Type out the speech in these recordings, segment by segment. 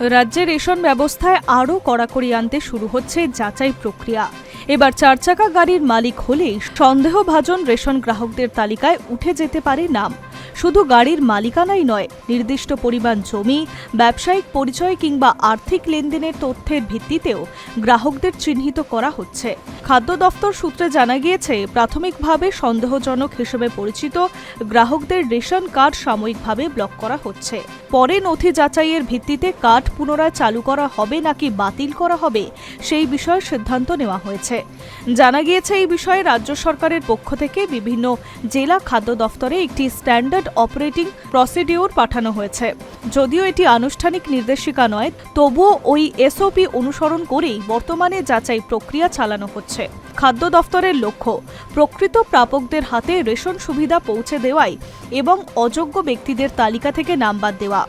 রাজ্যে রেশন ব্যবস্থায় আরও কড়াকড়ি আনতে শুরু হচ্ছে যাচাই প্রক্রিয়া। এবার 4 চাকা গাড়ির মালিক হলেই সন্দেহভাজন রেশন গ্রাহকদের তালিকায় উঠে যেতে পারে নাম। শুধু গাড়ির মালিকানাই নয়, নির্দিষ্ট পরিমাণ জমি, ব্যবসায়িক পরিচয় কিংবা আর্থিক লেনদেনের তথ্যের ভিত্তিতেও গ্রাহকদের চিহ্নিত করা হচ্ছে। খাদ্য দফতর সূত্রে জানা গিয়েছে, প্রাথমিকভাবে সন্দেহজনক হিসেবে পরিচিত গ্রাহকদের রেশন কার্ড সাময়িকভাবে ব্লক করা হচ্ছে। পরে নথি যাচাইয়ের ভিত্তিতে কার্ড পুনরায় চালু করা হবে নাকি বাতিল করা হবে সেই বিষয়ে সিদ্ধান্ত নেওয়া হয়েছে। জানা গিয়েছে, এই বিষয়ে রাজ্য সরকারের পক্ষ থেকে বিভিন্ন জেলা খাদ্য দফতরে একটি স্ট্যান্ডার্ড অপারেটিং প্রসিডিউর পাঠানো হয়েছে। যদিও এটি আনুষ্ঠানিক নির্দেশিকা নয়, তবুও ওই এসওপি অনুসরণ করেই বর্তমানে যাচাই প্রক্রিয়া চালানো হচ্ছে। খাদ্য দফতরের লক্ষ্য প্রকৃত প্রাপকদের হাতে রেশন সুবিধা পৌঁছে দেওয়াই এবং অযোগ্য ব্যক্তিদের তালিকা থেকে নাম বাদ দেওয়া।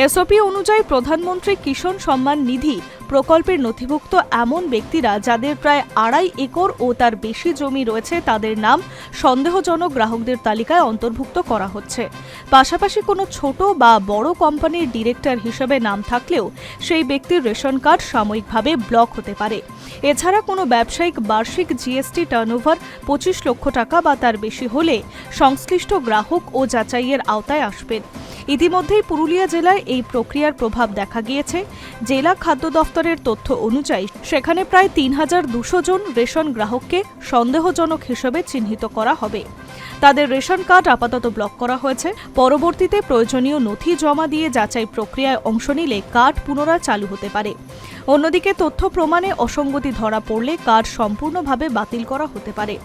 এসওপি অনুযায়ী প্রধানমন্ত্রী কিষাণ সম্মান নিধি প্রকল্পের নথিভুক্ত এমন ব্যক্তিরা যাদের প্রায় 2.5 একর ও তার বেশি জমি রয়েছে, তাদের নাম সন্দেহজনক গ্রাহকদের তালিকায় অন্তর্ভুক্ত করা হচ্ছে। পাশাপাশি কোনো ছোট বা বড় কোম্পানির ডিরেক্টর হিসেবে নাম থাকলেও সেই ব্যক্তির রেশন কার্ড সাময়িকভাবে ব্লক হতে পারে। এছাড়া কোনো ব্যবসায়িক বার্ষিক জিএসটি টার্নওভার 25 লক্ষ টাকা বা তার বেশি হলে সংশ্লিষ্ট গ্রাহক ও যাচাইয়ের আওতায় আসবেন। ইতিমধ্যেই পুরুলিয়া জেলায় এই প্রক্রিয়ার প্রভাব দেখা গিয়েছে। জেলা খাদ্য দফতরের তথ্য অনুযায়ী সেখানে প্রায় 3200 জন রেশন গ্রাহককে সন্দেহজনক হিসেবে চিহ্নিত করা হবে। তাদের রেশন কার্ড আপাতত ব্লক করা হয়েছে। পরবর্তীতে প্রয়োজনীয় নথি জমা দিয়ে যাচাই প্রক্রিয়ায় অংশ নিলে কার্ড পুনরায় চালু হতে পারে। অন্যদিকে তথ্য প্রমাণে অসঙ্গতি ধরা পড়লে কার্ড সম্পূর্ণভাবে বাতিল করা হতে পারে।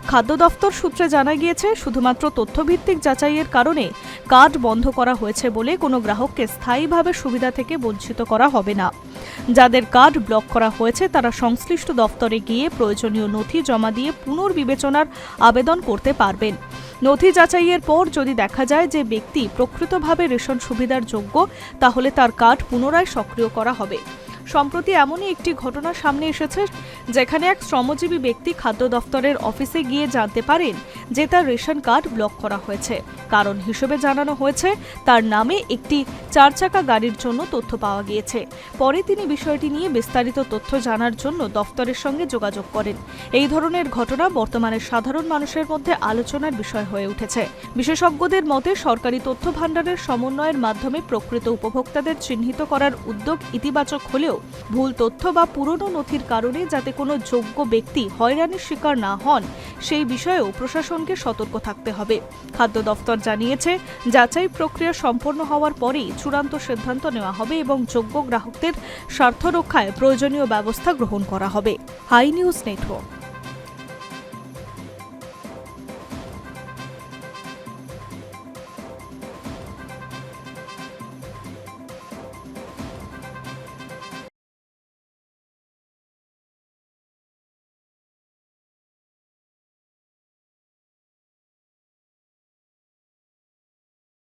খাদ্য দফতর সূত্রে জানা গিয়েছে, শুধুমাত্র তথ্যভিত্তিক যাচাইয়ের কারণে কার্ড বন্ধ করা হয়েছে বলে কোনো গ্রাহককে স্থায়ীভাবে সুবিধা থেকে বঞ্চিত করা হবে না। যাদের কার্ড ব্লক করা হয়েছে তারা সংশ্লিষ্ট দফতরে গিয়ে প্রয়োজনীয় নথি জমা দিয়ে পুনর্বিবেচনার আবেদন করতে পারবেন। নথি যাচাইয়ের পর যদি দেখা যায় যে ব্যক্তি প্রকৃতভাবে রেশন সুবিধার যোগ্য, তাহলে তার কার্ড পুনরায় সক্রিয় করা হবে। সম্প্রতি এমনই একটি ঘটনা সামনে এসেছে, যেখানে এক শ্রমজীবী ব্যক্তি খাদ্য দফতরের অফিসে গিয়ে জানতে পারেন যে তার রেশন কার্ড ব্লক করা হয়েছে। কারণ হিসেবে জানানো হয়েছে তার নামে একটি 4 চাকা গাড়ির জন্য তথ্য পাওয়া গিয়েছে। পরে তিনি বিষয়টি নিয়ে বিস্তারিত তথ্য জানার জন্য দফতরের সঙ্গে যোগাযোগ করেন। এই ধরনের ঘটনা বর্তমানে সাধারণ মানুষের মধ্যে আলোচনার বিষয় হয়ে উঠেছে। বিশেষজ্ঞদের মতে, সরকারি তথ্য ভাণ্ডারের সমন্বয়ের মাধ্যমে প্রকৃত উপভোক্তাদের চিহ্নিত করার উদ্যোগ ইতিবাচক হলেও ভুল তথ্য বা পুরনো নথির কারণে যাতে কোনো যোগ্য ব্যক্তি হয়রানির শিকার না হন সেই বিষয়েও প্রশাসনকে সতর্ক থাকতে হবে। খাদ্য দফতর জানিয়েছে, যাচাই প্রক্রিয়া সম্পন্ন হওয়ার পরেই চূড়ান্ত সিদ্ধান্ত নেওয়া হবে এবং যোগ্য গ্রাহকদের স্বার্থ রক্ষায় প্রয়োজনীয় ব্যবস্থা গ্রহণ করা হবে। High news network.